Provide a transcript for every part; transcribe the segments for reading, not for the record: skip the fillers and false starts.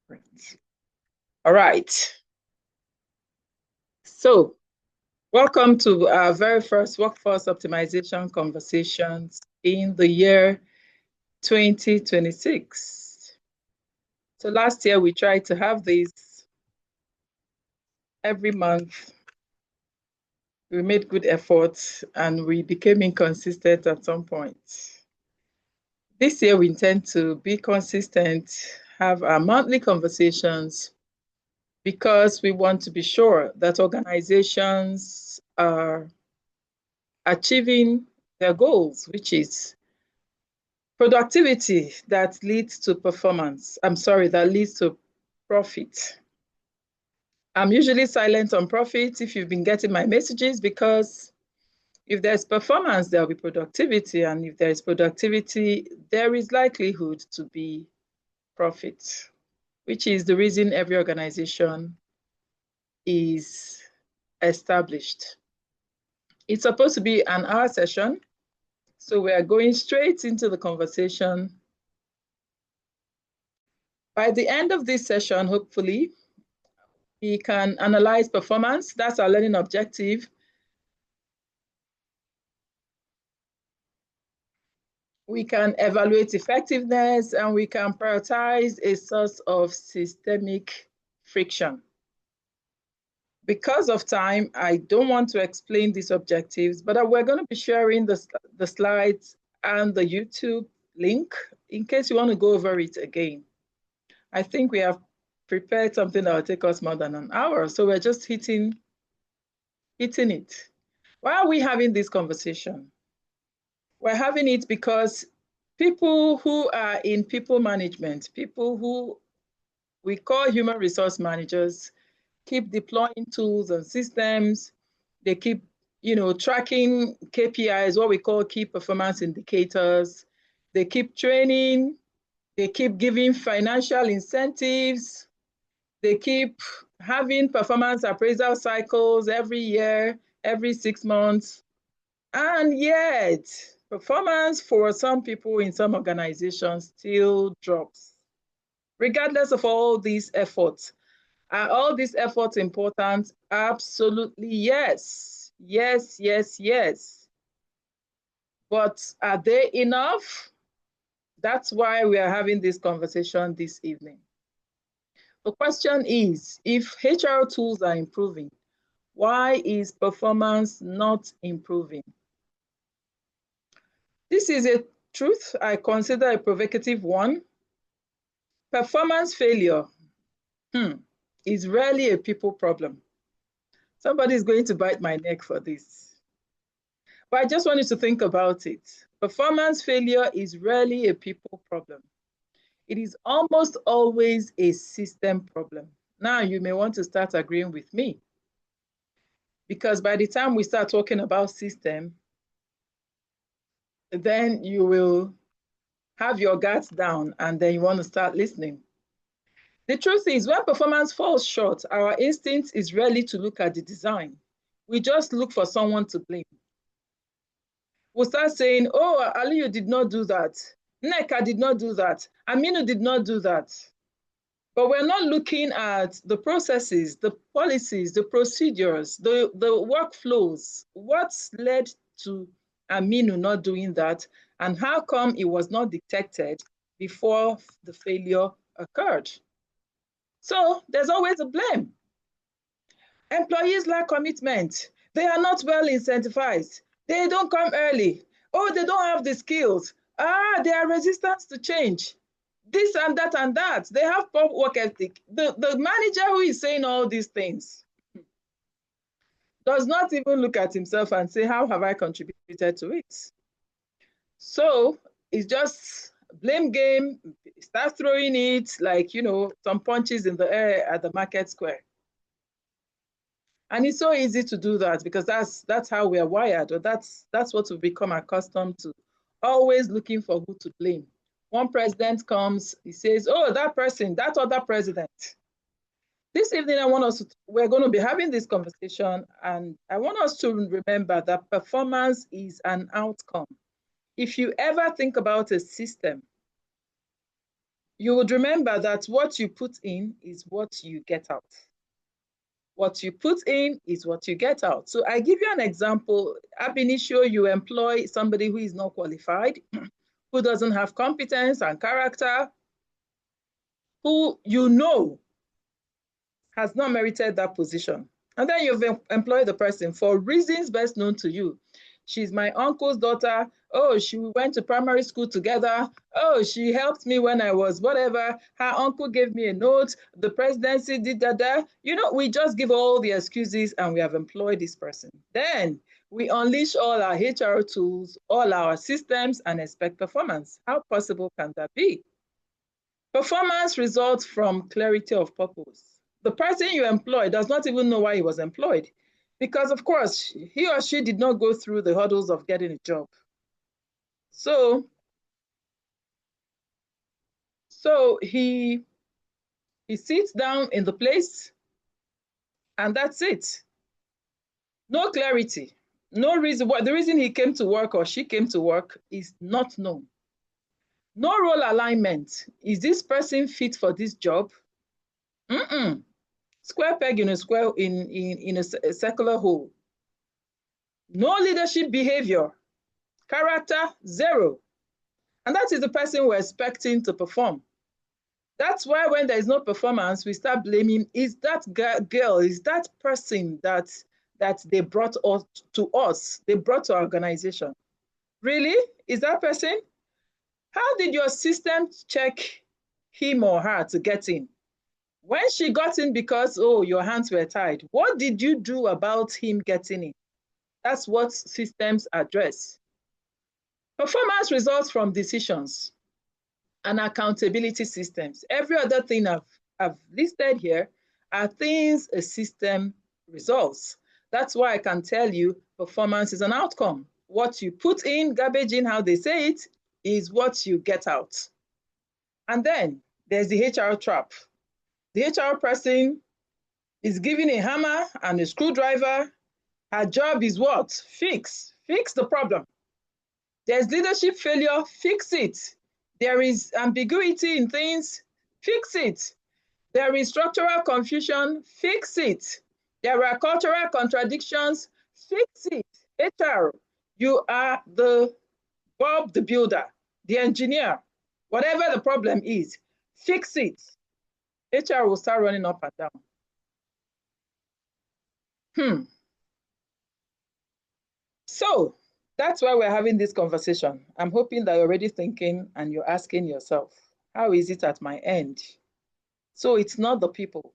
Great. All right. So, welcome to our very first workforce optimization conversations in the year 2026. So last year we tried to have this every month. We made good efforts and we became inconsistent at some point. This year we intend to be consistent, have our monthly conversations, because we want to be sure that organizations are achieving their goals, which is productivity that leads to performance. That leads to profit. I'm usually silent on profit if you've been getting my messages, because if there's performance, there'll be productivity. And if there is productivity, there is likelihood to be profit, which is the reason every organization is established. It's supposed to be an hour session, so we are going straight into the conversation. By the end of this session, hopefully, we can analyze performance. That's our learning objective. We can evaluate effectiveness, and we can prioritize a source of systemic friction. Because of time, I don't want to explain these objectives, but we're going to be sharing the slides and the YouTube link in case you want to go over it again. I think we have prepared something that will take us more than an hour, so we're just hitting it. Why are we having this conversation? We're having it because people who are in people management, people who we call human resource managers, keep deploying tools and systems. They keep, tracking KPIs, what we call key performance indicators. They keep training. They keep giving financial incentives. They keep having performance appraisal cycles every year, every 6 months. And yet, performance for some people in some organizations still drops, regardless of all these efforts. Are all these efforts important? Absolutely, yes. Yes, yes, yes. But are they enough? That's why we are having this conversation this evening. The question is, if HR tools are improving, why is performance not improving? This is a truth I consider a provocative one. Performance failure is rarely a people problem. Somebody is going to bite my neck for this. But I just want you to think about it. Performance failure is rarely a people problem. It is almost always a system problem. Now, you may want to start agreeing with me, because by the time we start talking about system, then you will have your guards down and then you want to start listening. The truth is, when performance falls short, our instinct is rarely to look at the design. We just look for someone to blame. We'll start saying, oh, Aliyu did not do that. Nneka did not do that. Aminu did not do that. But we're not looking at the processes, the policies, the procedures, the workflows. What's led to Aminu not doing that, and how come it was not detected before the failure occurred? So there's always a blame. Employees lack commitment. They are not well incentivized. They don't come early. Oh, they don't have the skills. They are resistant to change. This and that and that. They have poor work ethic. The manager who is saying all these things does not even look at himself and say, how have I contributed to it? So it's just blame game. Start throwing it like, some punches in the air at the market square. And it's so easy to do that because that's how we are wired, or that's what we've become accustomed to, always looking for who to blame. One president comes, he says, oh, that person, that other president. This evening, we're going to be having this conversation, and I want us to remember that performance is an outcome. If you ever think about a system, you would remember that what you put in is what you get out. What you put in is what you get out. So I give you an example. Ab initio, you employ somebody who is not qualified, who doesn't have competence and character, who you know has not merited that position. And then you've employed the person for reasons best known to you. She's my uncle's daughter. Oh, she went to primary school together. Oh, she helped me when I was whatever. Her uncle gave me a note. The presidency did that. You know, we just give all the excuses and we have employed this person. Then we unleash all our HR tools, all our systems, and expect performance. How possible can that be? Performance results from clarity of purpose. The person you employ does not even know why he was employed, because of course, he or she did not go through the hurdles of getting a job. So he sits down in the place and that's it. No clarity, no reason. The reason he came to work or she came to work is not known. No role alignment. Is this person fit for this job? Square peg in a square in a circular hole. No leadership behavior. Character, zero. And that is the person we're expecting to perform. That's why when there is no performance, we start blaming, is that girl, is that person that they brought to us, they brought to our organization. Really? Is that person? How did your system check him or her to get in? When she got in because, oh, your hands were tied, what did you do about him getting in? That's what systems address. Performance results from decisions and accountability systems. Every other thing I've listed here are things a system resolves. That's why I can tell you performance is an outcome. What you put in, garbage in, how they say it, is what you get out. And then there's the HR trap. The HR person is given a hammer and a screwdriver. Her job is what? Fix the problem. There's leadership failure, fix it. There is ambiguity in things, fix it. There is structural confusion, fix it. There are cultural contradictions, fix it. HR, you are the Bob the builder, the engineer, whatever the problem is, fix it. HR will start running up and down. So that's why we're having this conversation. I'm hoping that you're already thinking and you're asking yourself, how is it at my end? So it's not the people.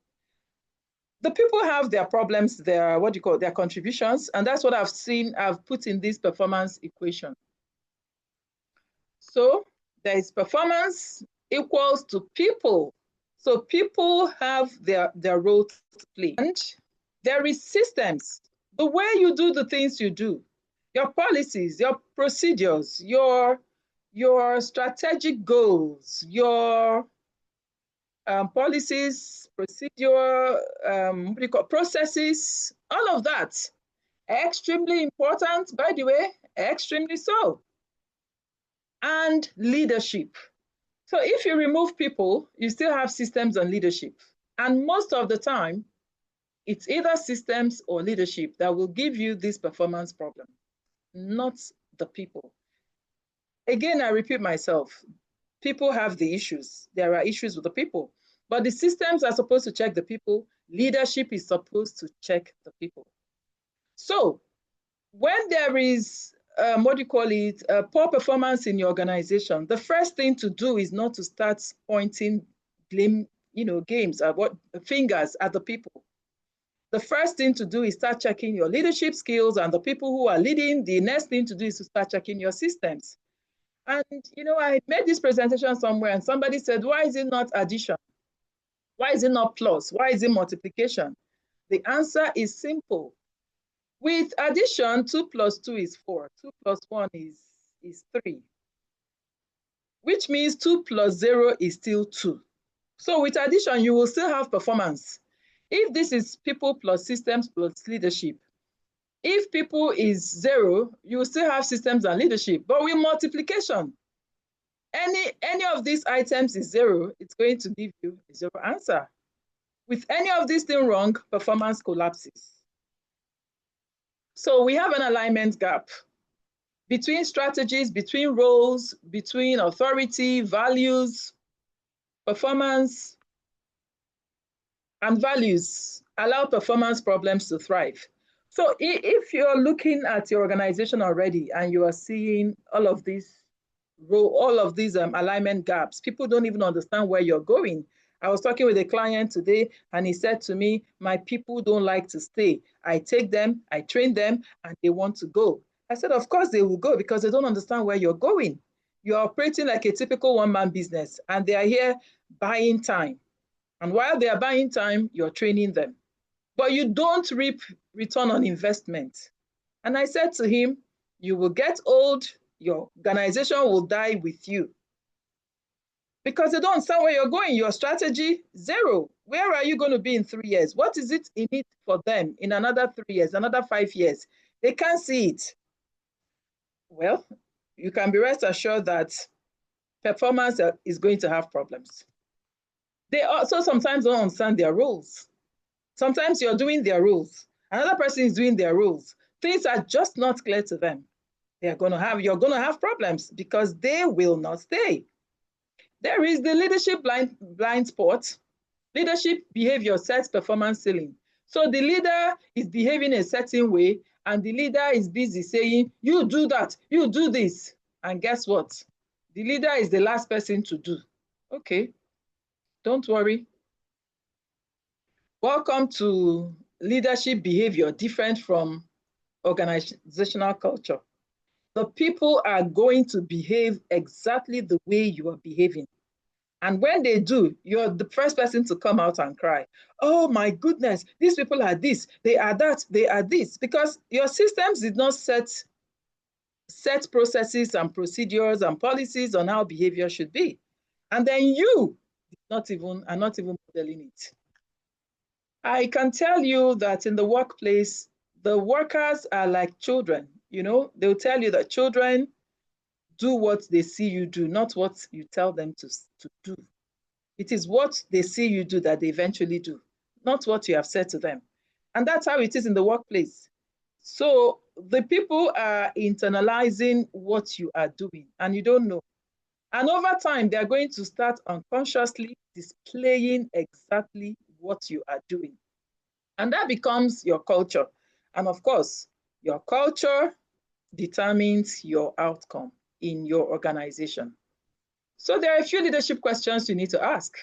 The people have their problems, their, their contributions, and that's what I've put in this performance equation. So there is performance equals to people. So people have their role to play. And there is systems, the way you do the things you do, your policies, your procedures, your strategic goals, your policies, procedure, processes, all of that are extremely important, by the way, extremely so. And leadership. So if you remove people, you still have systems and leadership. And most of the time, it's either systems or leadership that will give you this performance problem, not the people. Again, I repeat myself, people have the issues. There are issues with the people, but the systems are supposed to check the people. Leadership is supposed to check the people. So when there is poor performance in your organization, the first thing to do is not to start pointing blame, games at fingers at the people. The first thing to do is start checking your leadership skills and the people who are leading. The next thing to do is to start checking your systems. And, I made this presentation somewhere and somebody said, why is it not addition? Why is it not plus? Why is it multiplication? The answer is simple. With addition, 2 plus 2 is 4. 2 plus 1 is 3, which means 2 plus 0 is still 2. So with addition, you will still have performance. If this is people plus systems plus leadership, if people is 0, you will still have systems and leadership. But with multiplication, Any of these items is 0, it's going to give you a 0 answer. With any of these things wrong, performance collapses. So we have an alignment gap between strategies, between roles, between authority, values, performance, and values allow performance problems to thrive. So if you're looking at your organization already and you are seeing all of these alignment gaps, people don't even understand where you're going. I was talking with a client today and he said to me, my people don't like to stay. I take them, I train them, and they want to go. I said, of course they will go because they don't understand where you're going. You're operating like a typical one-man business and they are here buying time. And while they are buying time, you're training them. But you don't reap return on investment. And I said to him, you will get old, your organization will die with you. Because they don't understand where you're going. Your strategy, 0. Where are you going to be in 3 years? What is it in it for them in another 3 years, another 5 years? They can't see it. Well, you can be rest assured that performance is going to have problems. They also sometimes don't understand their roles. Sometimes you're doing their roles. Another person is doing their roles. Things are just not clear to them. You're going to have problems because they will not stay. There is the leadership blind spot. Leadership behavior sets performance ceiling. So the leader is behaving a certain way and the leader is busy saying, you do that, you do this. And guess what? The leader is the last person to do. Okay, don't worry. Welcome to leadership behavior different from organizational culture. The people are going to behave exactly the way you are behaving. And when they do, you're the first person to come out and cry. Oh my goodness, these people are this, they are that, they are this. Because your systems did not set processes and procedures and policies on how behavior should be. And then you are not even modeling it. I can tell you that in the workplace, the workers are like children. You know, they'll tell you that children do what they see you do, not what you tell them to do. It is what they see you do that they eventually do, not what you have said to them. And that's how it is in the workplace. So the people are internalizing what you are doing and you don't know. And over time, they're going to start unconsciously displaying exactly what you are doing. And that becomes your culture. And of course, your culture determines your outcome in your organization. So there are a few leadership questions you need to ask.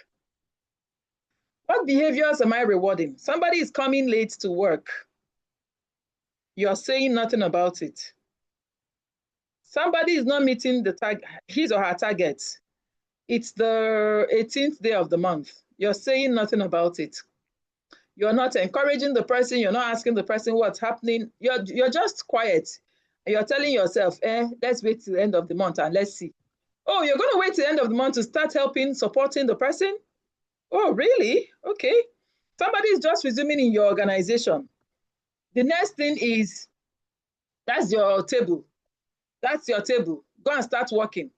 What behaviors am I rewarding? Somebody is coming late to work. You're saying nothing about it. Somebody is not meeting his or her targets. It's the 18th day of the month. You're saying nothing about it. You're not encouraging the person. You're not asking the person what's happening. You're just quiet. You're telling yourself, let's wait till the end of the month and let's see. Oh, you're going to wait till the end of the month to start supporting the person? Oh, really? Okay. Somebody is just resuming in your organization. The next thing is, that's your table. That's your table. Go and start working.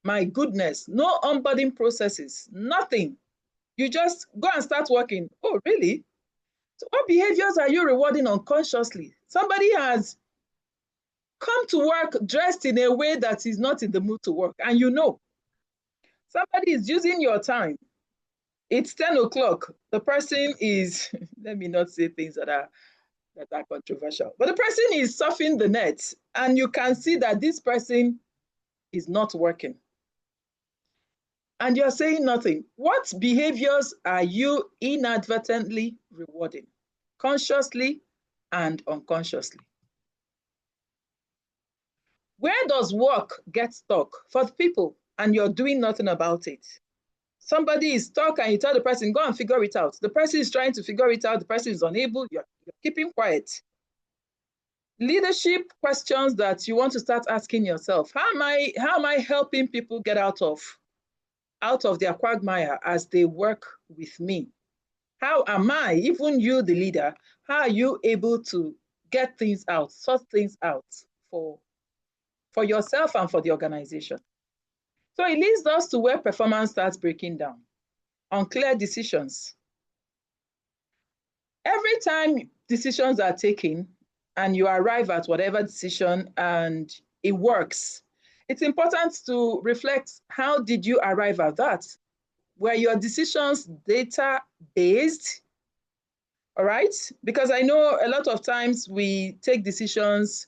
My goodness, no onboarding processes, nothing. You just go and start working. Oh, really? So what behaviors are you rewarding unconsciously? Somebody has come to work dressed in a way that is not in the mood to work, and you know. Somebody is using your time. It's 10 o'clock. The person is, let me not say things that are controversial, but the person is surfing the net, and you can see that this person is not working. And you're saying nothing. What behaviors are you inadvertently rewarding, consciously and unconsciously? Where does work get stuck for people and you're doing nothing about it? Somebody is stuck and you tell the person, go and figure it out. The person is trying to figure it out. The person is unable. You're keeping quiet. Leadership questions that you want to start asking yourself. How am I helping people get out of their quagmire as they work with me? How am I, even you, the leader, how are you able to get things out, sort things out for yourself and for the organization? So it leads us to where performance starts breaking down. Unclear decisions. Every time decisions are taken and you arrive at whatever decision and it works, it's important to reflect, how did you arrive at that? Were your decisions data-based? All right? Because I know a lot of times we take decisions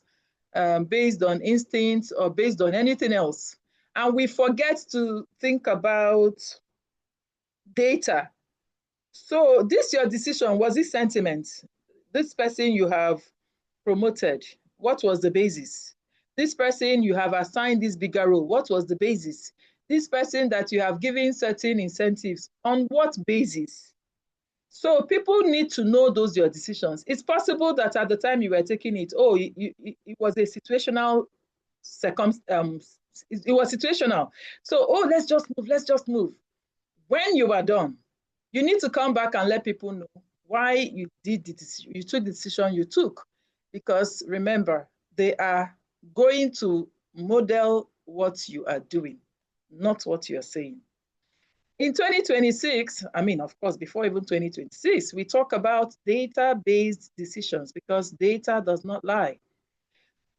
based on instinct or based on anything else. And we forget to think about data. So this your decision, was it sentiment? This person you have promoted, what was the basis? This person you have assigned this bigger role, what was the basis? This person that you have given certain incentives, on what basis? So people need to know those your decisions. It's possible that at the time you were taking it, oh, it was a situational it was situational. So, oh, let's just move. When you are done, you need to come back and let people know why you took the decision you took. Because remember, they are going to model what you are doing, not what you're saying. In 2026, I mean, of course, before even 2026, we talk about data-based decisions because data does not lie.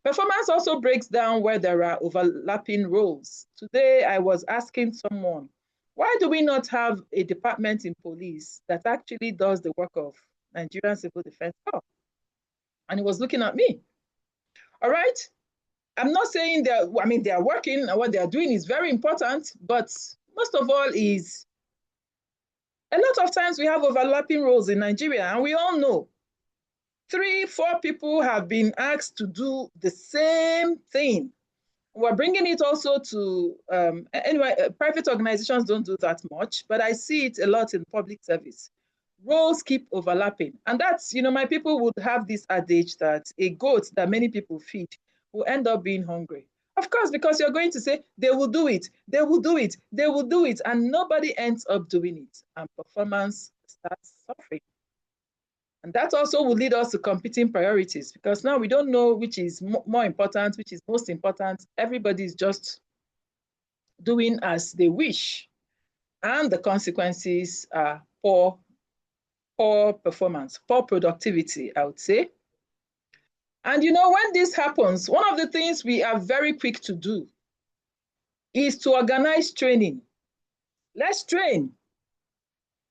Performance also breaks down where there are overlapping roles. Today, I was asking someone, why do we not have a department in police that actually does the work of Nigerian Civil Defense Corps? And he was looking at me. All right. I'm not saying they are working and what they are doing is very important, but most of all is a lot of times we have overlapping roles in Nigeria, and we all know 3, 4 people have been asked to do the same thing. We're bringing it also to, private organizations don't do that much, but I see it a lot in public service. Roles keep overlapping. And that's, my people would have this adage that a goat that many people feed will end up being hungry. Of course, because you're going to say, they will do it, they will do it, they will do it, and nobody ends up doing it, and performance starts suffering. And that also will lead us to competing priorities, because now we don't know which is more important, which is most important. Everybody is just doing as they wish. And the consequences are poor performance, poor productivity, I would say. And when this happens, one of the things we are very quick to do is to organize training. Let's train.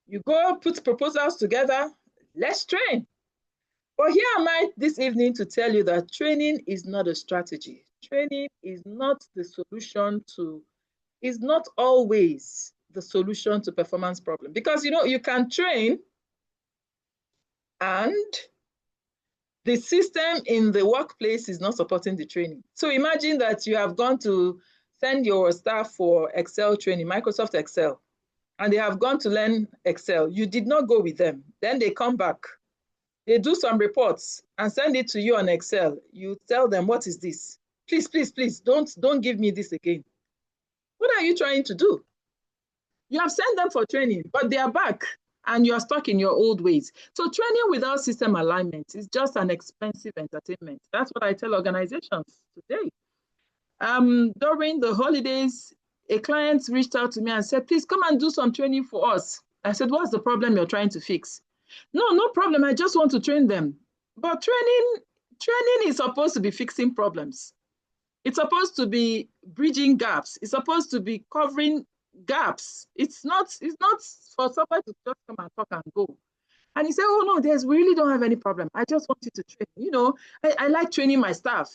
You go put proposals together, let's train. But here am I this evening to tell you that training is not a strategy. Training is not the solution is not always the solution to performance problem. Because you can train and the system in the workplace is not supporting the training. So imagine that you have gone to send your staff for Excel training, Microsoft Excel, and they have gone to learn Excel. You did not go with them. Then they come back. They do some reports and send it to you on Excel. You tell them, what is this? Please, please, please, don't give me this again. What are you trying to do? You have sent them for training, but they are back and you are stuck in your old ways. So training without system alignment is just an expensive entertainment. That's what I tell organizations today. During the holidays, a client reached out to me and said, please come and do some training for us. I said, what's the problem you're trying to fix? No problem. I just want to train them. But training is supposed to be fixing problems. It's supposed to be bridging gaps. It's supposed to be covering gaps. It's not for somebody to just come and talk and go. And he said, oh no, we really don't have any problem. I just want you to train. I like training my staff.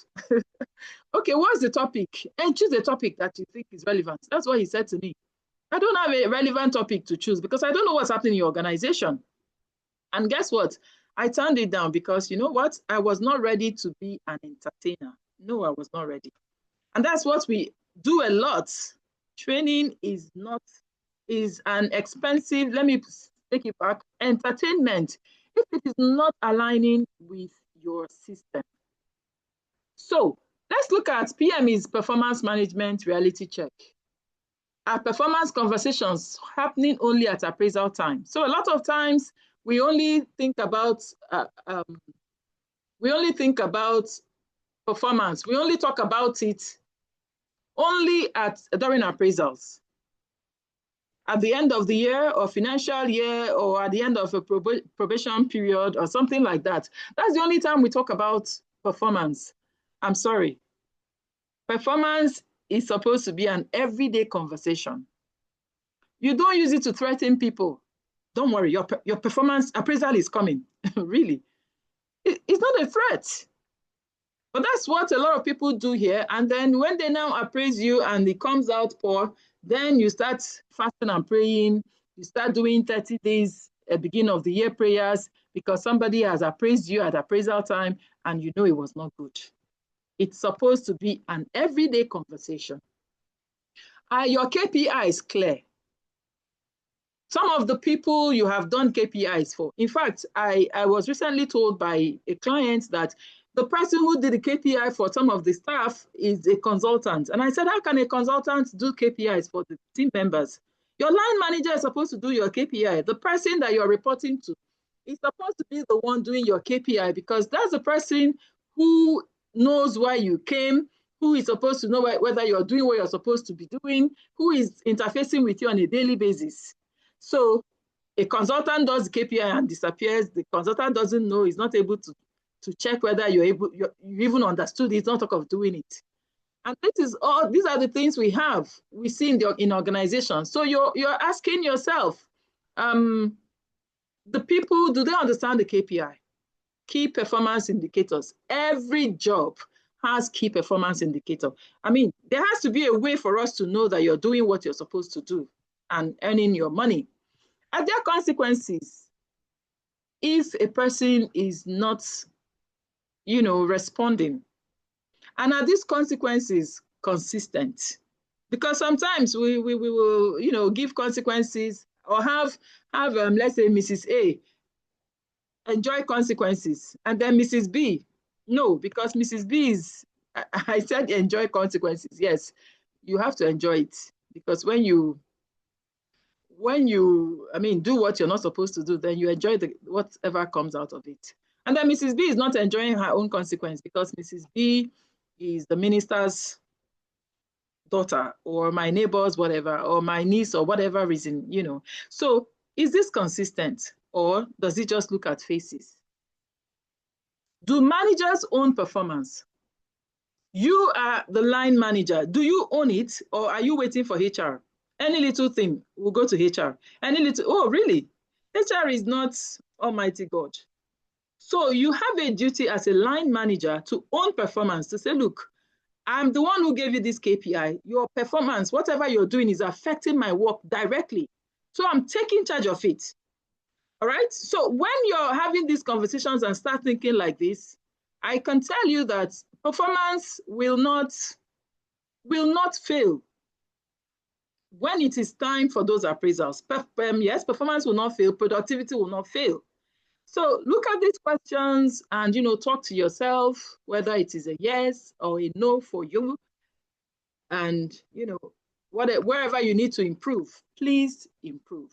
Okay, what's the topic? And choose a topic that you think is relevant. That's what he said to me. I don't have a relevant topic to choose because I don't know what's happening in your organization. And guess what? I turned it down because you know what? I was not ready to be an entertainer. No, I was not ready. And that's what we do a lot. Training is an expensive, let me take it back, entertainment if it is not aligning with your system. So let's look at PME's performance management reality check. Our performance conversations happening only at appraisal time. So a lot of times we only think about performance. We only talk about it only during appraisals. At the end of the year or financial year or at the end of a probation period or something like that. That's the only time we talk about performance. I'm sorry. Performance is supposed to be an everyday conversation. You don't use it to threaten people. Don't worry, your performance appraisal is coming. Really. It's not a threat. But that's what a lot of people do here. And then when they now appraise you and it comes out poor, then you start fasting and praying. You start doing 30 days at the beginning of the year prayers because somebody has appraised you at appraisal time and you know it was not good. It's supposed to be an everyday conversation. Are your KPIs clear? Some of the people you have done KPIs for. In fact, I was recently told by a client that the person who did the KPI for some of the staff is a consultant. And I said, how can a consultant do KPIs for the team members? Your line manager is supposed to do your KPI. The person that you're reporting to is supposed to be the one doing your KPI because that's the person who knows why you came, who is supposed to know whether you're doing what you're supposed to be doing, who is interfacing with you on a daily basis. So a consultant does KPI and disappears. The consultant doesn't know, is not able to check whether you even understood it, it's not talk of doing it. And these are the things we see in organizations. So you're asking yourself, the people, do they understand the KPI? Key performance indicators. Every job has key performance indicator. I mean, there has to be a way for us to know that you're doing what you're supposed to do and earning your money. Are there consequences if a person is not, responding? And are these consequences consistent? Because sometimes we will, give consequences or have let's say Mrs. A enjoy consequences and then Mrs. B, no, because Mrs. B is, I said enjoy consequences. Yes, you have to enjoy it because when you do what you're not supposed to do, then you enjoy whatever comes out of it. And then Mrs. B is not enjoying her own consequence because Mrs. B is the minister's daughter or my neighbor's whatever, or my niece or whatever reason, So is this consistent or does it just look at faces? Do managers own performance? You are the line manager. Do you own it or are you waiting for HR? Any little thing will go to HR. Oh, really? HR is not Almighty God. So you have a duty as a line manager to own performance, to say, look, I'm the one who gave you this KPI. Your performance, whatever you're doing is affecting my work directly. So I'm taking charge of it. All right? So when you're having these conversations and start thinking like this, I can tell you that performance will not fail. When it is time for those appraisals, yes, performance will not fail, productivity will not fail. So look at these questions and, talk to yourself, whether it is a yes or a no for you. And, wherever you need to improve, please improve.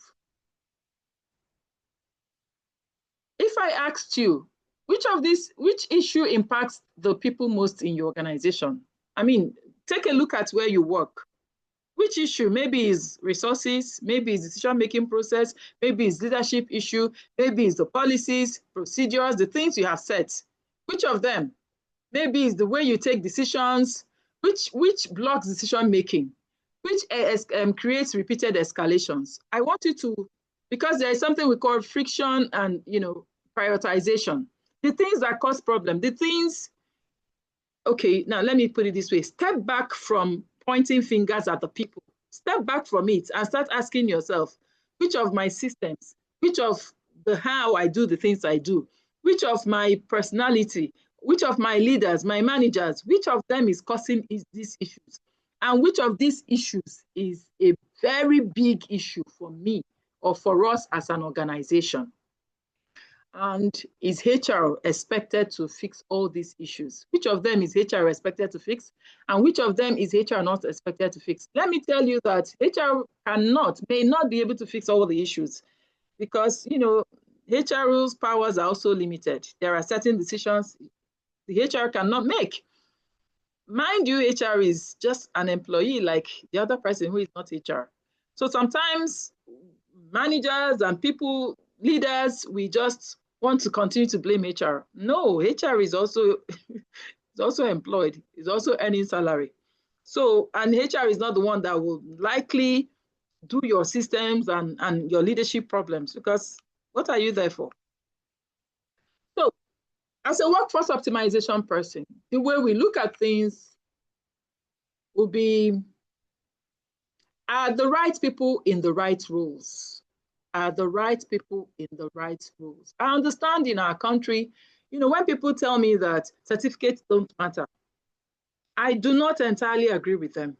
If I asked you, which issue impacts the people most in your organization? I mean, take a look at where you work. Which issue? Maybe it's resources, maybe it's decision-making process, maybe it's leadership issue, maybe it's the policies, procedures, the things you have set. Which of them? Maybe it's the way you take decisions, which blocks decision-making, which creates repeated escalations. I want you to, because there is something we call friction and, prioritization. The things that cause problem, the things, okay, now let me put it this way. Step back from pointing fingers at the people. Step back from it and start asking yourself, which of my systems, which of the how I do the things I do, which of my personality, which of my leaders, my managers, which of them is causing these issues? And which of these issues is a very big issue for me or for us as an organization? And is HR expected to fix all these issues? Which of them is HR expected to fix? And which of them is HR not expected to fix? Let me tell you that HR may not be able to fix all the issues because, HR rules powers are also limited. There are certain decisions the HR cannot make. mind you, HR is just an employee like the other person who is not HR. So sometimes managers and people, leaders, we just want to continue to blame HR. No, HR is also is also employed, is also earning salary. So, and HR is not the one that will likely do your systems and your leadership problems, because what are you there for? So, as a workforce optimization person, the way we look at things will be, are the right people in the right roles? Are the right people in the right roles? I understand in our country, when people tell me that certificates don't matter, I do not entirely agree with them.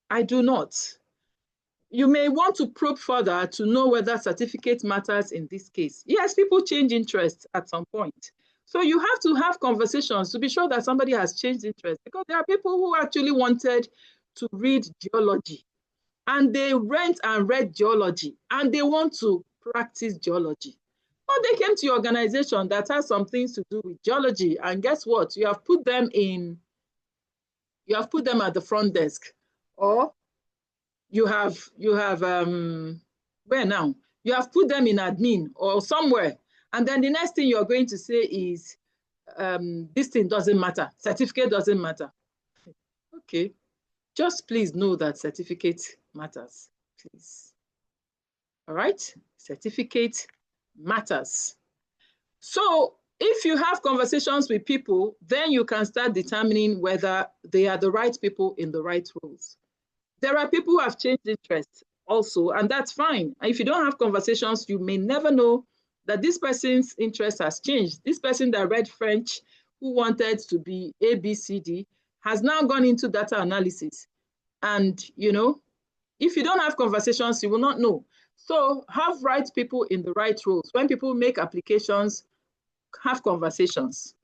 I do not. You may want to probe further to know whether certificate matters in this case. Yes, people change interest at some point. So you have to have conversations to be sure that somebody has changed interest, because there are people who actually wanted to read geology and they went and read geology and they want to practice geology. Or they came to your organization that has some things to do with geology, and guess what? You have put them at the front desk, or you have where now? You have put them in admin or somewhere, and then the next thing you're going to say is this thing doesn't matter, certificate doesn't matter. Okay, just please know that certificate matters, please. All right, certificate matters. So if you have conversations with people, then you can start determining whether they are the right people in the right roles. There are people who have changed interests also, and that's fine. And if you don't have conversations, you may never know that this person's interest has changed. This person that read French, who wanted to be ABCD, has now gone into data analysis. And, if you don't have conversations, you will not know. So have right people in the right roles. When people make applications, have conversations.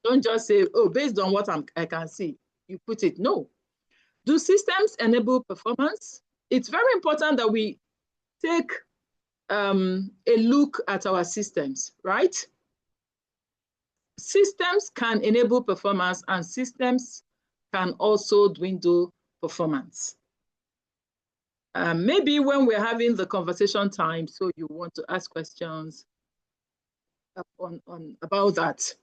Don't just say, oh, based on what I can see, you put it. No. Do systems enable performance? It's very important that we take a look at our systems, right? Systems can enable performance, and systems can also dwindle performance. Maybe when we're having the conversation time, so you want to ask questions about that.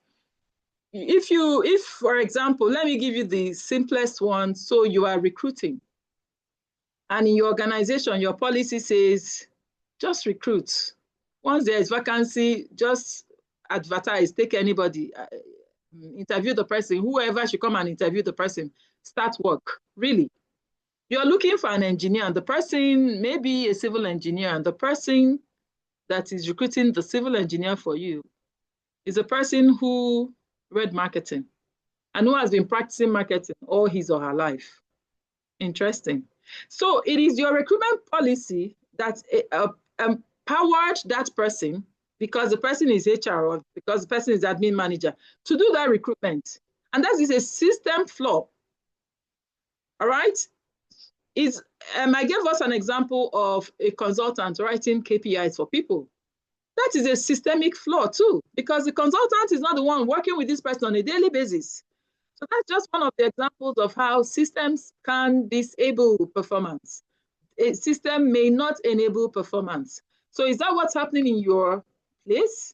If, for example, let me give you the simplest one. So you are recruiting, and in your organization, your policy says, just recruit. Once there is vacancy, just advertise, take anybody, interview the person, whoever should come and interview the person, start work. Really. You're looking for an engineer, and the person may be a civil engineer, and the person that is recruiting the civil engineer for you is a person who read marketing and who has been practicing marketing all his or her life. Interesting. So it is your recruitment policy that empowered that person, because the person is HR or because the person is admin manager, to do that recruitment. And that is a system flaw. All right? I gave us an example of a consultant writing KPIs for people. That is a systemic flaw too, because the consultant is not the one working with this person on a daily basis. So that's just one of the examples of how systems can disable performance. A system may not enable performance. So is that what's happening in your place?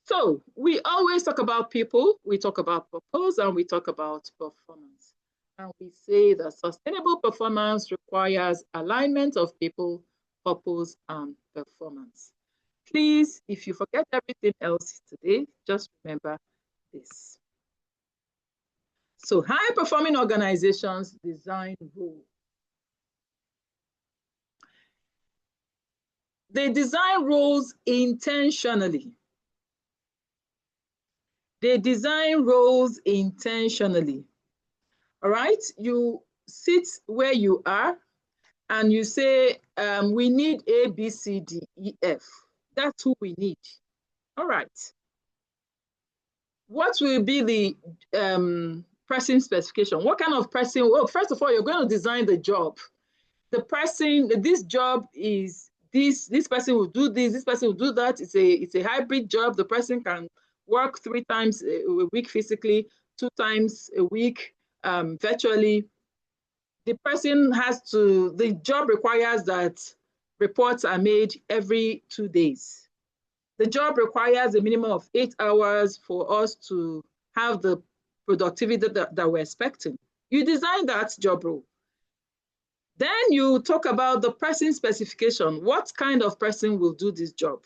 So we always talk about people, we talk about purpose, and we talk about performance. And we say that sustainable performance requires alignment of people, purpose, and performance. Please, if you forget everything else today, just remember this. So high-performing organizations design rules. They design roles intentionally. They design roles intentionally. All right? You sit where you are and you say, we need A, B, C, D, E, F. That's who we need. All right. What will be the pressing specification? What kind of pressing? Well, first of all, you're going to design the job. The person, this job is this person will do this person will do that. It's a hybrid job. The person can work 3 times a week physically. 2 times a week virtually, the person has to, the job requires that reports are made every 2 days. The job requires a minimum of 8 hours for us to have the productivity that we're expecting. You design that job role. Then you talk about the person specification. What kind of person will do this job?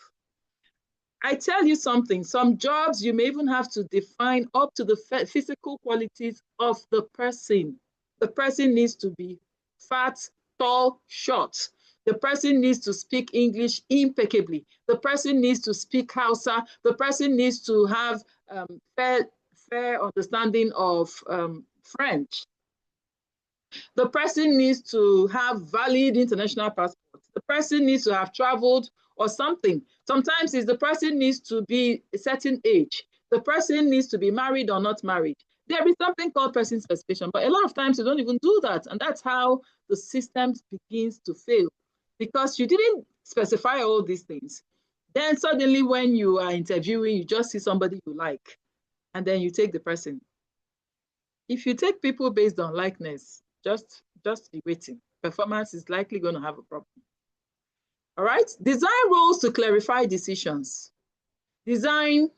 I tell you something, some jobs you may even have to define up to the physical qualities of the person. The person needs to be fat, tall, short. The person needs to speak English impeccably. The person needs to speak Hausa. The person needs to have fair understanding of French. The person needs to have valid international passport. The person needs to have traveled or something. Sometimes it's the person needs to be a certain age. The person needs to be married or not married. There is something called person specification, but a lot of times you don't even do that. And that's how the system begins to fail, because you didn't specify all these things. Then suddenly when you are interviewing, you just see somebody you like, and then you take the person. If you take people based on likeness, just be waiting. Performance is likely going to have a problem. All right, design roles to clarify decisions. Design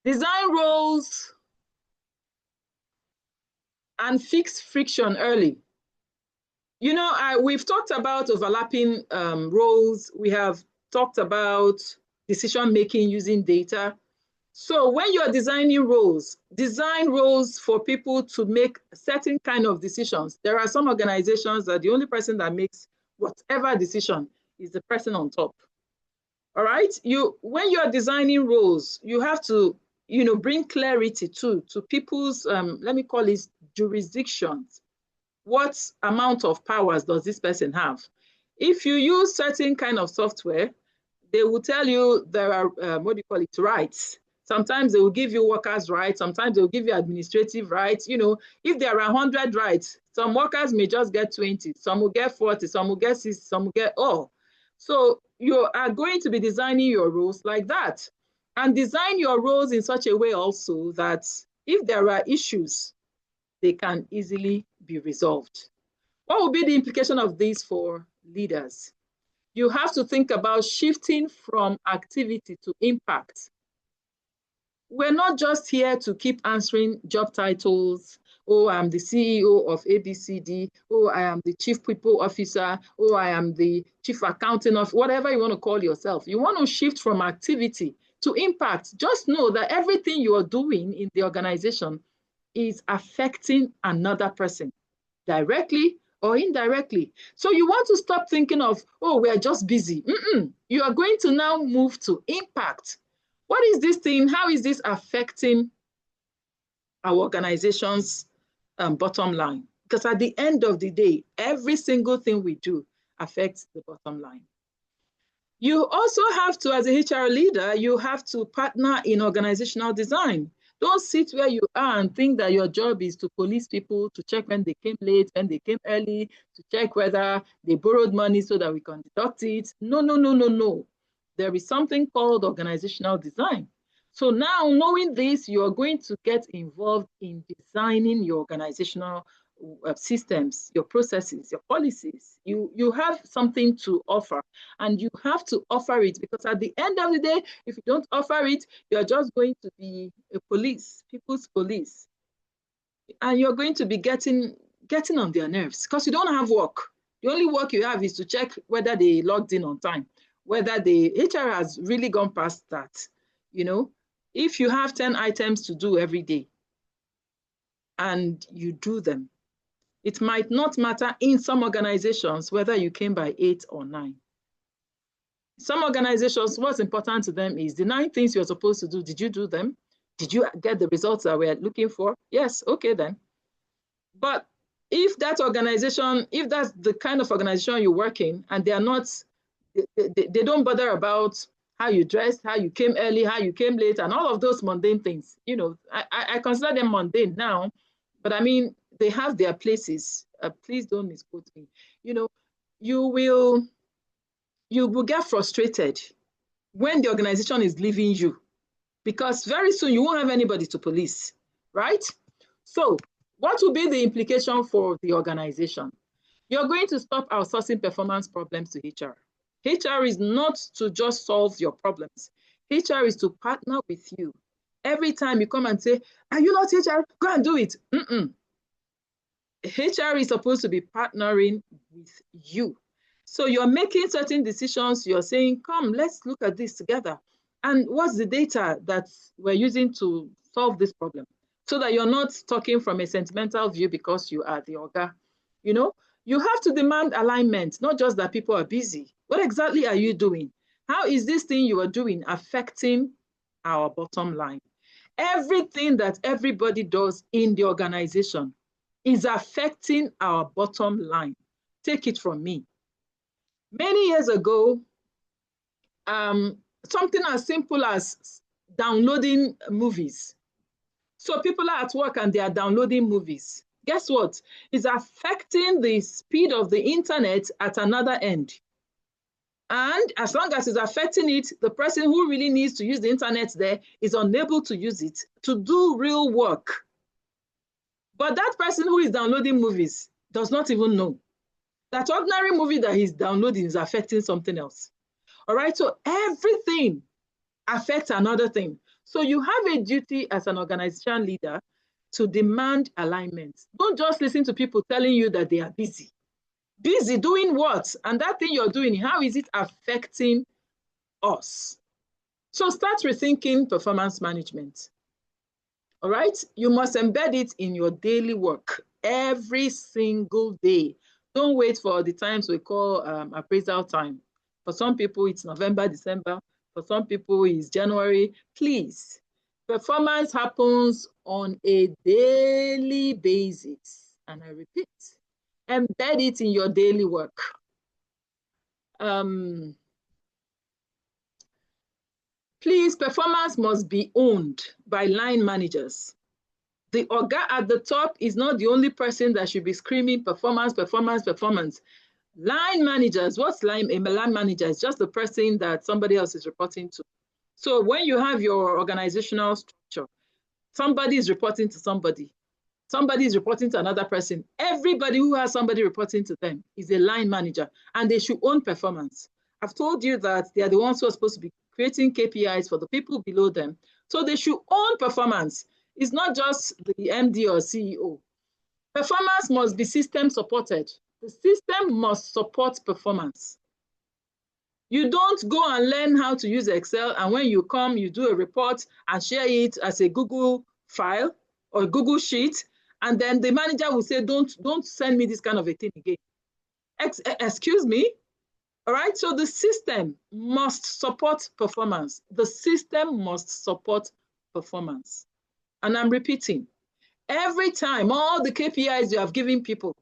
roles and fix friction early. You know, we've talked about overlapping roles. We have talked about decision-making using data. So when you're designing roles, design roles for people to make certain kind of decisions. There are some organizations that the only person that makes whatever decision is the person on top. All right, when you're designing roles, you have to, bring clarity to people's, let me call it jurisdictions. What amount of powers does this person have? If you use certain kind of software, they will tell you there are, rights. Sometimes they will give you workers' rights. Sometimes they will give you administrative rights. If there are 100 rights, some workers may just get 20. Some will get 40. Some will get 60. Some will get all. So you are going to be designing your roles like that. And design your roles in such a way also that if there are issues, they can easily be resolved. What will be the implication of this for leaders? You have to think about shifting from activity to impact. We're not just here to keep answering job titles. Oh, I'm the CEO of ABCD. Oh, I am the chief people officer. Oh, I am the chief accounting of whatever you want to call yourself. You want to shift from activity to impact. Just know that everything you are doing in the organization is affecting another person directly or indirectly. So you want to stop thinking of, oh, we're just busy. You are going to now move to impact. What is this thing? How is this affecting our organization's bottom line? Because at the end of the day, every single thing we do affects the bottom line. You also have to, as a HR leader, you have to partner in organizational design. Don't sit where you are and think that your job is to police people, to check when they came late, when they came early, to check whether they borrowed money so that we can deduct it. No. There is something called organizational design. So now, knowing this, you are going to get involved in designing your organizational systems, your processes, your policies. You have something to offer, and you have to offer it, because at the end of the day, if you don't offer it, you're just going to be a police, people's police, and you're going to be getting on their nerves because you don't have work. The only work you have is to check whether they logged in on time, whether the HR has really gone past that. If you have 10 items to do every day and you do them, it might not matter in some organizations whether you came by 8 or 9. Some organizations, what's important to them is the 9 things you're supposed to do. Did you do them? Did you get the results that we're looking for? Yes, okay then. But if that organization, if that's the kind of organization you work in, and they are not, they don't bother about how you dressed, how you came early, how you came late, and all of those mundane things, I consider them mundane now, but I mean, they have their places. Please don't misquote me. You will get frustrated when the organization is leaving you because very soon you won't have anybody to police, right? So what will be the implication for the organization? You're going to stop outsourcing performance problems to HR. HR is not to just solve your problems. HR is to partner with you. Every time you come and say, are you not HR? Go and do it. HR is supposed to be partnering with you. So you're making certain decisions. You're saying, come, let's look at this together. And what's the data that we're using to solve this problem? So that you're not talking from a sentimental view because you are the orga. You know, you have to demand alignment, not just that people are busy. What exactly are you doing? How is this thing you are doing affecting our bottom line? Everything that everybody does in the organization is affecting our bottom line. Take it from me. Many years ago, something as simple as downloading movies. So people are at work and they are downloading movies. Guess what? It's affecting the speed of the internet at another end. And as long as it's affecting it, the person who really needs to use the internet there is unable to use it to do real work. But that person who is downloading movies does not even know that ordinary movie that he's downloading is affecting something else. All right, so everything affects another thing. So you have a duty as an organization leader to demand alignment. Don't just listen to people telling you that they are busy. Busy doing what? And that thing you're doing, how is it affecting us? So start rethinking performance management. All right, you must embed it in your daily work every single day. Don't wait for the times we call appraisal time. For some people, it's November, December. For some people, it's January. Please, performance happens on a daily basis. And I repeat, embed it in your daily work. Please, performance must be owned by line managers. The orga at the top is not the only person that should be screaming performance, performance, performance. Line managers, what's line? A line manager is just the person that somebody else is reporting to. So when you have your organizational structure, somebody is reporting to somebody. Somebody is reporting to another person. Everybody who has somebody reporting to them is a line manager, and they should own performance. I've told you that they are the ones who are supposed to be creating KPIs for the people below them. So they should own performance. It's not just the MD or CEO. Performance must be system supported. The system must support performance. You don't go and learn how to use Excel, and when you come, you do a report and share it as a Google file or Google sheet, and then the manager will say, don't send me this kind of a thing again. Excuse me? All right, so the system must support performance. The system must support performance. And I'm repeating, every time, all the KPIs you have given people,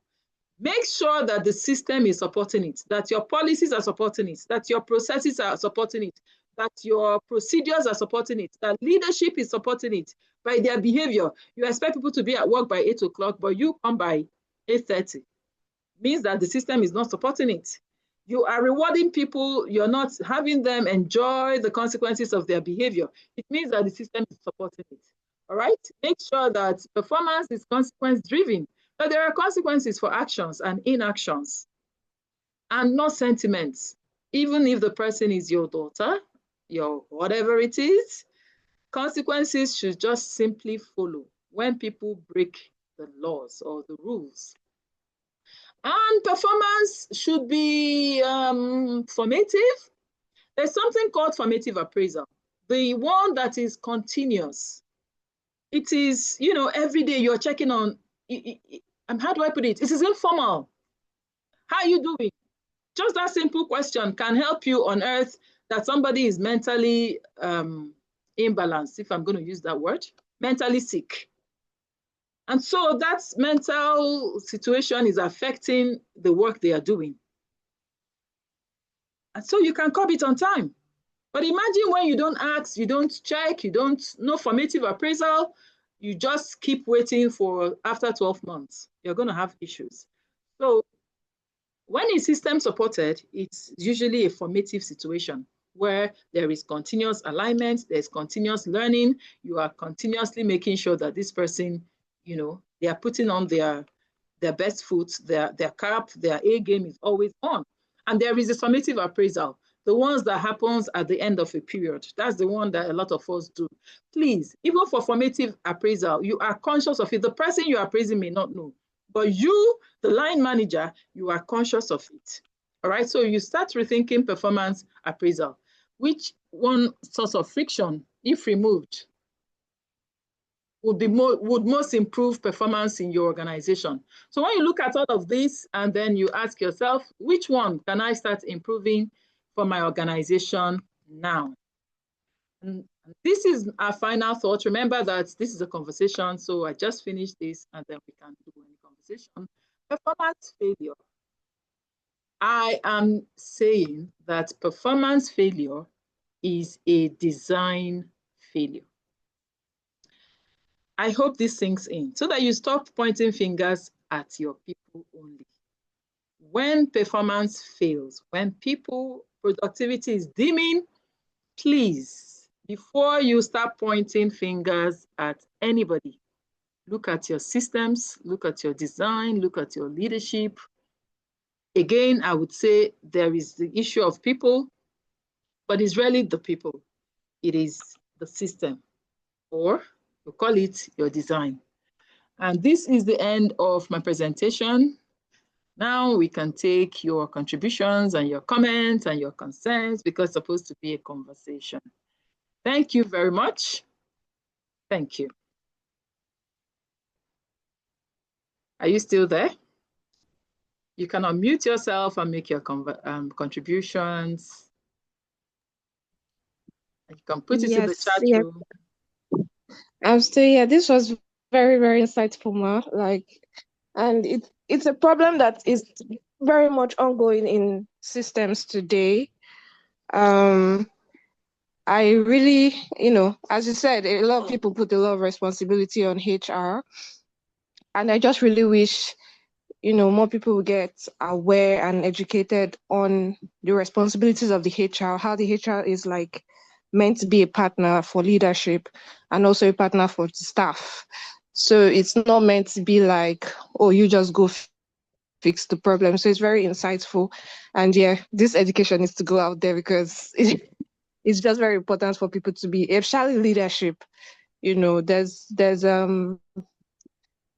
make sure that the system is supporting it, that your policies are supporting it, that your processes are supporting it, that your procedures are supporting it, that leadership is supporting it by their behavior. You expect people to be at work by 8 o'clock, but you come by 8:30. Means that the system is not supporting it. You are rewarding people, you're not having them enjoy the consequences of their behavior. It means that the system is supporting it. All right? Make sure that performance is consequence-driven, that there are consequences for actions and inactions, and not sentiments. Even if the person is your daughter, your whatever it is, consequences should just simply follow when people break the laws or the rules. And performance should be formative. There's something called formative appraisal, the one that is continuous. It is, you know, every day you're checking on, how do I put it? It is informal. How are you doing? Just that simple question can help you unearth that somebody is mentally imbalanced, if I'm going to use that word, mentally sick. And so that mental situation is affecting the work they are doing. And so you can curb it on time. But imagine when you don't ask, you don't check, you don't know formative appraisal, you just keep waiting for after 12 months, you're going to have issues. So when it's system supported, it's usually a formative situation. where there is continuous alignment, there's continuous learning. You are continuously making sure that this person, you know, they are putting on their best foot, their cap, their A game is always on. And there is a summative appraisal, the ones that happens at the end of a period. That's the one that a lot of us do. Please, even for formative appraisal, you are conscious of it. The person you are appraising may not know, but you, the line manager, you are conscious of it. All right, so you start rethinking performance appraisal. Which one source of friction, if removed, would most improve performance in your organization? So when you look at all of this and then you ask yourself, which one can I start improving for my organization now? And this is our final thought. Remember that this is a conversation, so I just finished this and then we can do any conversation. Performance failure. I am saying that performance failure is a design failure. I hope this sinks in so that you stop pointing fingers at your people only. When performance fails, when people productivity is dimming, please, before you start pointing fingers at anybody, look at your systems, look at your design, look at your leadership. Again, I would say there is the issue of people, but it's really the people. It is the system, or we call it your design. And this is the end of my presentation. Now we can take your contributions and your comments and your concerns because it's supposed to be a conversation. Thank you very much. Thank you. Are you still there? You can unmute yourself and make your contributions. You can put it in the chat room. I'm still here. This was very, very insightful, Ma. And it's a problem that is very much ongoing in systems today. I really, as you said, a lot of people put a lot of responsibility on HR. And I just really wish, more people will get aware and educated on the responsibilities of the HR, how the HR is meant to be a partner for leadership and also a partner for the staff. So it's not meant to be like, oh, you just go fix the problem. So it's very insightful. And yeah, this education needs to go out there because it's just very important for people to be, especially leadership.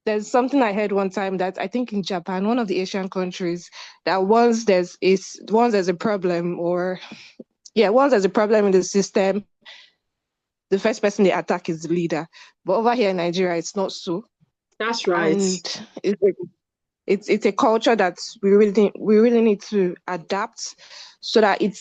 There's something I heard one time that I think in Japan, one of the Asian countries, that once there's a problem once there's a problem in the system, the first person they attack is the leader. But over here in Nigeria, it's not so. That's right. And it's a culture that we really need to adapt so that it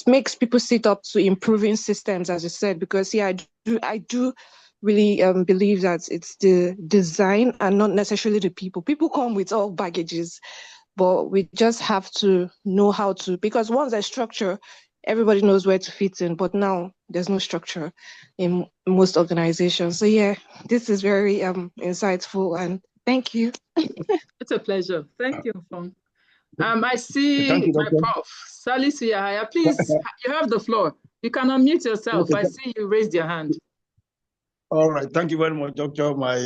makes people sit up to improving systems, as you said, because I do really believe that it's the design and not necessarily the people. People come with all baggages, but we just have to know how to, because once there's structure, everybody knows where to fit in, but now there's no structure in most organizations. So yeah, this is very insightful, and thank you. It's a pleasure. Thank you, Fong. I see my prof, Salisu Yahaya. Please, you have the floor. You can unmute yourself. I see you raised your hand. All right. Thank you very much, Doctor, my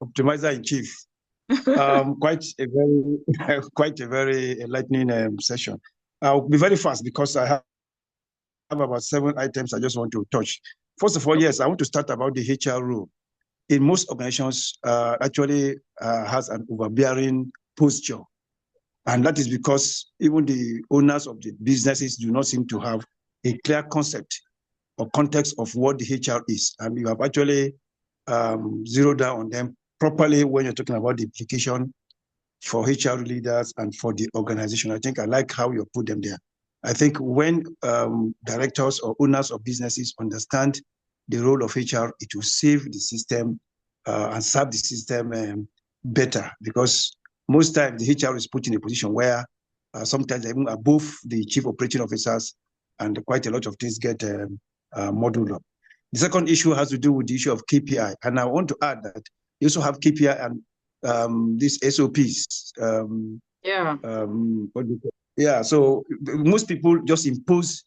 optimizer in chief. Quite a very enlightening session. I'll be very fast because I have about 7 items I just want to touch. First of all, yes, I want to start about the HR role. In most organizations, actually has an overbearing posture. And that is because even the owners of the businesses do not seem to have a clear concept or context of what the HR is. And you have actually zeroed down on them properly when you're talking about the implication for HR leaders and for the organization. I think I like how you put them there. I think when directors or owners of businesses understand the role of HR, it will save the system and serve the system better, because most times the HR is put in a position where sometimes even above the chief operating officers, and quite a lot of things get modeled up. The second issue has to do with the issue of KPI. And I want to add that you also have KPI and these SOPs. So most people just impose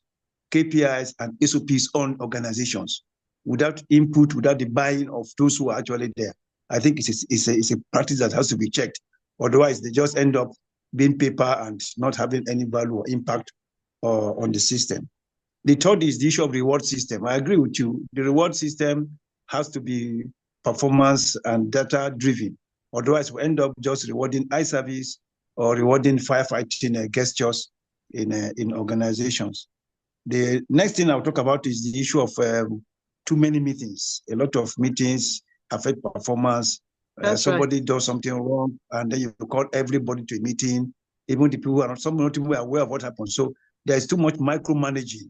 KPIs and SOPs on organizations without input, without the buy-in of those who are actually there. I think it's a practice that has to be checked. Otherwise, they just end up being paper and not having any value or impact on the system. The third is the issue of reward system. I agree with you. The reward system has to be performance and data driven. Otherwise, we end up just rewarding eye service or rewarding firefighting gestures in organizations. The next thing I'll talk about is the issue of too many meetings. A lot of meetings affect performance. Somebody does something wrong, and then you call everybody to a meeting, even the people who are not, some not even aware of what happened. So there's too much micromanaging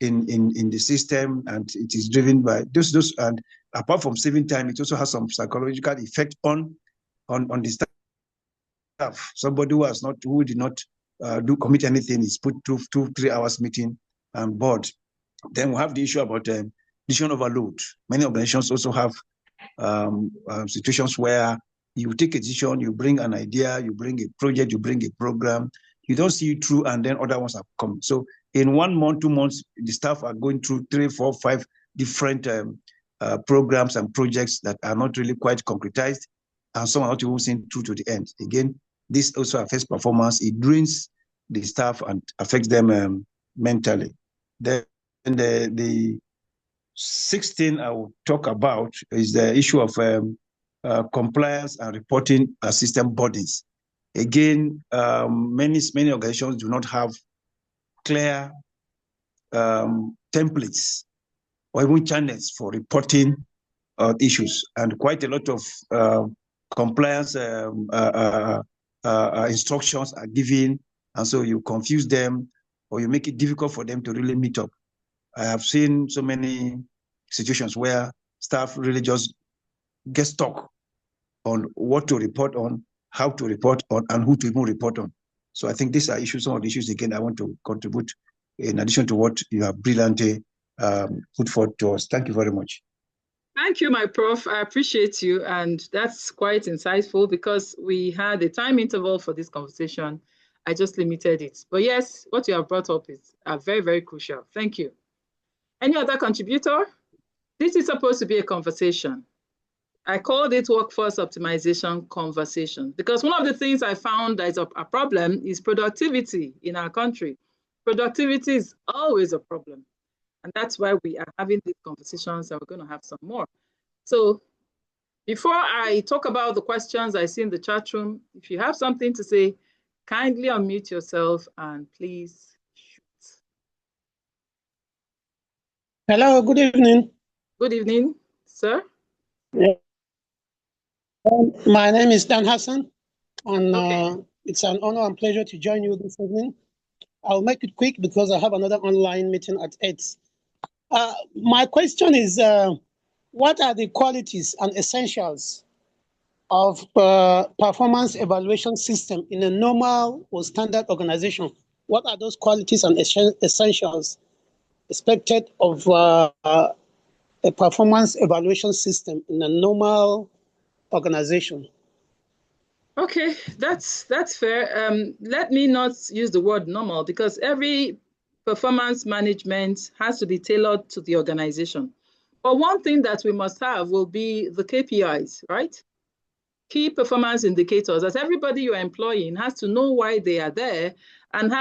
in the system, and it is driven by those. And apart from saving time, it also has some psychological effect on the staff. Somebody who did not commit anything is put through 2-3 hours meeting and bored. Then we have the issue about decision overload. Many organizations also have situations where you take a decision, you bring an idea, you bring a project, you bring a program, you don't see it through, and then other ones are coming. So in 1 month, 2 months, the staff are going through 3, 4, 5 different programs and projects that are not really quite concretized, and some are not even seen through to the end. Again, this also affects performance. It drains the staff and affects them mentally. Then the sixth thing I will talk about is the issue of compliance and reporting system bodies. Again, many organizations do not have clear templates or even channels for reporting issues, and quite a lot of compliance instructions are given, and so you confuse them or you make it difficult for them to really meet up. I have seen so many situations where staff really just get stuck on what to report on, how to report on, and who to even report on. So I think these are issues, some of the issues, again, I want to contribute in addition to what you have brilliantly put forward to us. Thank you very much. Thank you, my prof. I appreciate you. And that's quite insightful because we had a time interval for this conversation. I just limited it. But yes, what you have brought up is very, very crucial. Thank you. Any other contributor? This is supposed to be a conversation. I called it workforce optimization conversation because one of the things I found that is a problem is productivity in our country. Productivity is always a problem. And that's why we are having these conversations, and we're going to have some more. So before I talk about the questions I see in the chat room, if you have something to say, kindly unmute yourself and please shoot. Hello, good evening. Good evening, sir. Yeah. My name is Dan Hassan, and it's an honor and pleasure to join you this evening. I'll make it quick because I have another online meeting at 8. My question is, what are the qualities and essentials of performance evaluation system in a normal or standard organization? What are those qualities and essentials expected of a performance evaluation system in a normal organization? Okay, that's fair. Let me not use the word normal because every performance management has to be tailored to the organization. But one thing that we must have will be the KPIs, right? Key performance indicators, as everybody you're employing has to know why they are there and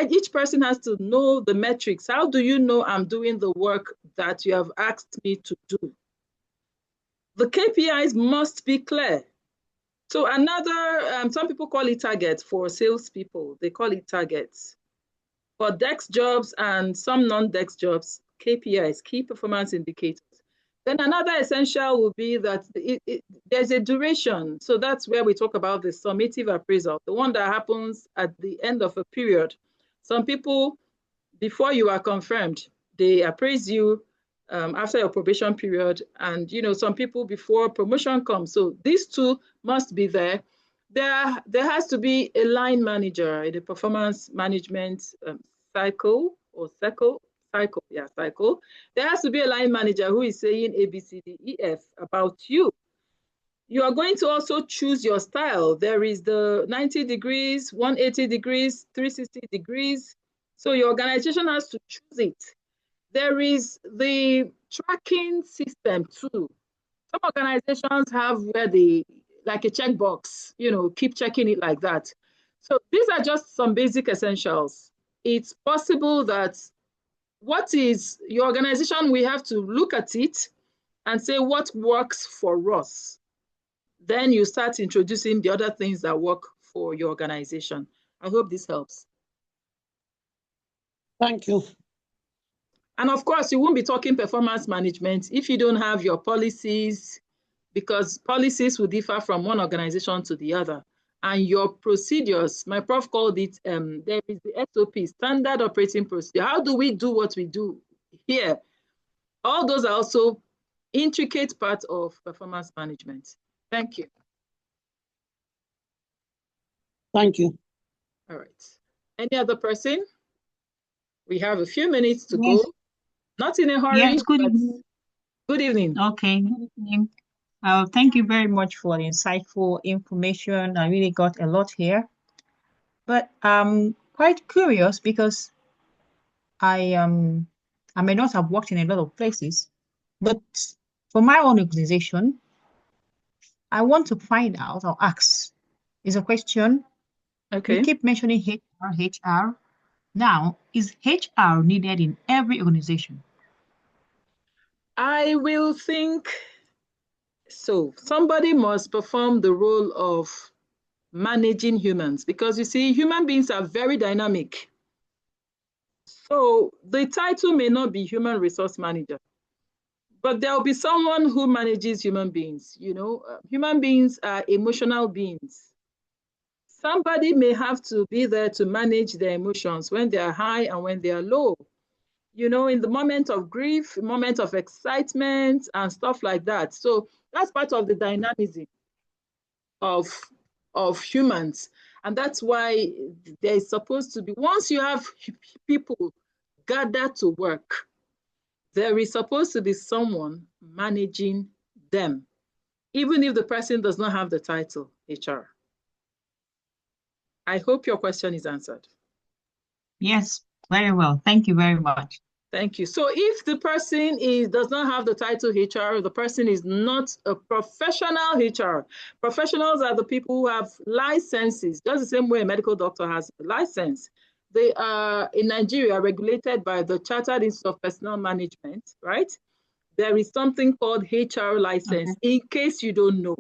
each person has to know the metrics. How do you know I'm doing the work that you have asked me to do? The KPIs must be clear. So another, some people call it targets for salespeople. They call it targets. For DEX jobs and some non-DEX jobs, KPIs, key performance indicators. Then another essential will be that there's a duration. So that's where we talk about the summative appraisal, the one that happens at the end of a period. Some people, before you are confirmed, they appraise you after your probation period. And some people before promotion comes. So these two must be there. There has to be a line manager in the performance management cycle. There has to be a line manager who is saying A, B, C, D, E, F about you. You are going to also choose your style. There is the 90 degrees, 180 degrees, 360 degrees. So your organization has to choose it. There is the tracking system too. Some organizations have where they, like a checkbox, keep checking it like that. So these are just some basic essentials. It's possible that what is your organization, we have to look at it and say what works for us. Then you start introducing the other things that work for your organization. I hope this helps. Thank you. And of course, you won't be talking performance management if you don't have your policies, because policies will differ from one organization to the other. And your procedures, my prof called it, there is the SOP, standard operating procedure. How do we do what we do here? All those are also intricate parts of performance management. Thank you. Thank you. All right. Any other person? We have a few minutes to Yes. go. Not in a hurry. Yes, good evening. Good evening. Okay, good evening. Thank you very much for the insightful information. I really got a lot here. But I'm quite curious because I may not have worked in a lot of places, but for my own organization, I want to find out or ask is a question. Okay. You keep mentioning HR. Now, is HR needed in every organization? I will think so. Somebody must perform the role of managing humans, because you see, human beings are very dynamic. So the title may not be human resource manager, but there will be someone who manages human beings. Human beings are emotional beings. Somebody may have to be there to manage their emotions when they are high and when they are low. In the moment of grief, moment of excitement and stuff like that. So that's part of the dynamism of humans. And that's why there is supposed to be, once you have people gathered to work, there is supposed to be someone managing them, even if the person does not have the title HR. I hope your question is answered. Yes, very well. Thank you very much. Thank you. So if the person does not have the title HR, the person is not a professional HR. Professionals are the people who have licenses, just the same way a medical doctor has a license. They are, in Nigeria, regulated by the Chartered Institute of Personnel Management, right? There is something called HR license, in case you don't know.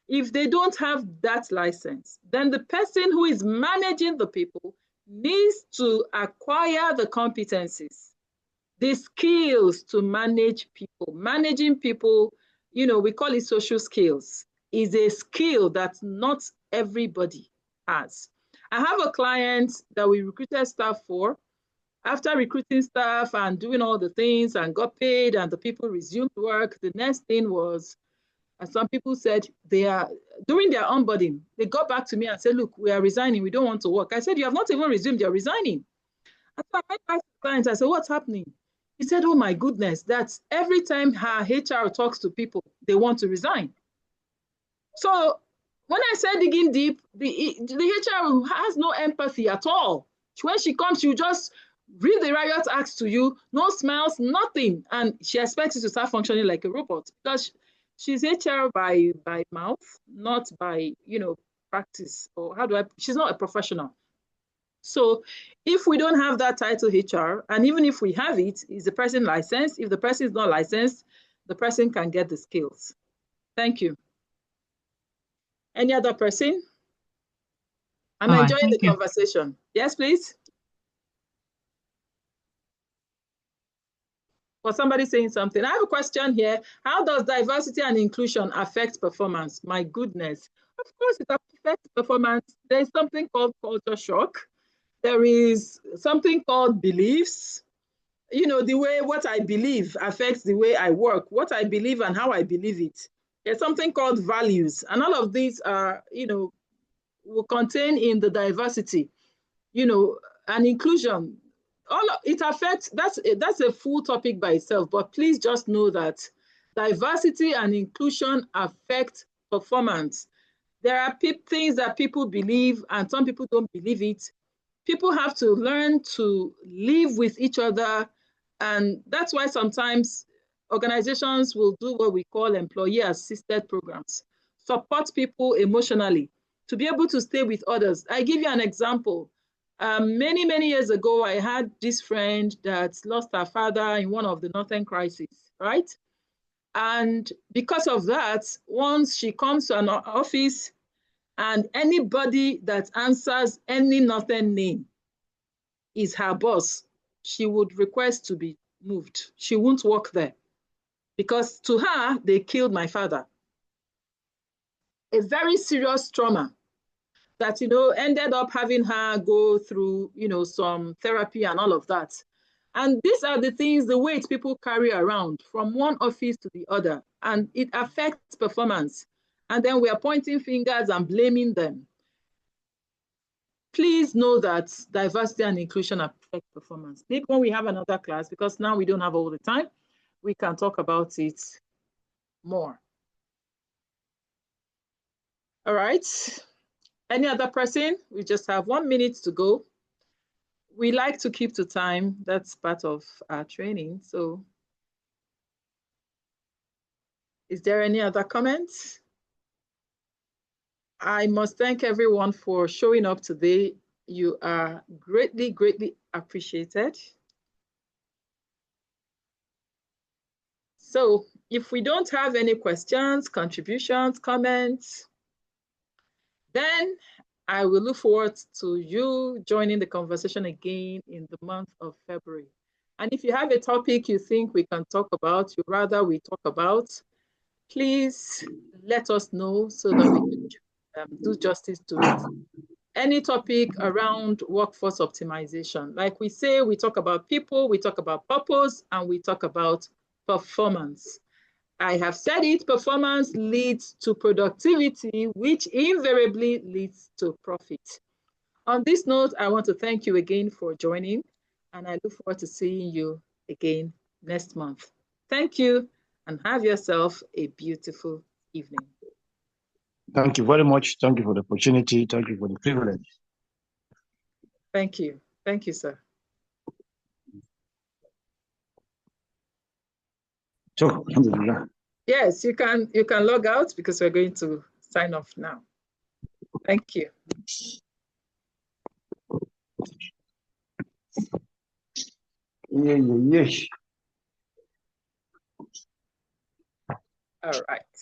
If they don't have that license, then the person who is managing the people needs to acquire the competencies, the skills to manage people. Managing people, we call it social skills, is a skill that not everybody has. I have a client that we recruited staff for. After recruiting staff and doing all the things and got paid and the people resumed work, the next thing was, and some people said during their onboarding, they got back to me and said, look, we are resigning, we don't want to work. I said, you have not even resumed, you're resigning. And so I went back to the client, I said, what's happening? He said, oh my goodness, that's every time her HR talks to people, they want to resign. So when I said digging deep, the HR has no empathy at all. When she comes, she'll just read the riot acts to you, no smiles, nothing. And she expects you to start functioning like a robot, because she's HR by mouth, not by, practice, or she's not a professional. So if we don't have that title HR, and even if we have it, is the person licensed? If the person is not licensed, the person can get the skills. Thank you. Any other person? I'm enjoying the conversation. Yes, please. Or somebody saying something. I have a question here. How does diversity and inclusion affect performance? My goodness. Of course, it affects performance. There's something called culture shock. There is something called beliefs. The way what I believe affects the way I work, what I believe and how I believe it. There's something called values. And all of these are, will contain in the diversity, and inclusion. It affects, that's a full topic by itself, but please just know that diversity and inclusion affect performance. There are things that people believe and some people don't believe it. People have to learn to live with each other. And that's why sometimes organizations will do what we call employee-assisted programs, support people emotionally to be able to stay with others. I give you an example. Many, many years ago, I had this friend that lost her father in one of the northern crises, right? And because of that, once she comes to an office and anybody that answers any northern name is her boss, she would request to be moved. She won't work there because to her, they killed my father. A very serious trauma that, ended up having her go through, some therapy and all of that. And these are the things, the weight people carry around from one office to the other, and it affects performance. And then we are pointing fingers and blaming them. Please know that diversity and inclusion affect performance. Maybe when we have another class, because now we don't have all the time, we can talk about it more. All right. Any other person? We just have 1 minute to go. We like to keep to time. That's part of our training. So is there any other comments? I must thank everyone for showing up today. You are greatly, greatly appreciated. So if we don't have any questions, contributions, comments, then I will look forward to you joining the conversation again in the month of February. And if you have a topic you think we can talk about, you'd rather we talk about, please let us know so that we can do justice to it. Any topic around workforce optimization. Like we say, we talk about people, we talk about purpose, and we talk about performance. I have said it, performance leads to productivity, which invariably leads to profit. On this note, I want to thank you again for joining, and I look forward to seeing you again next month. Thank you, and have yourself a beautiful evening. Thank you very much. Thank you for the opportunity. Thank you for the privilege. Thank you. Thank you, sir. So, alhamdulillah. Yes, you can log out because we're going to sign off now. Thank you. Yeah. All right.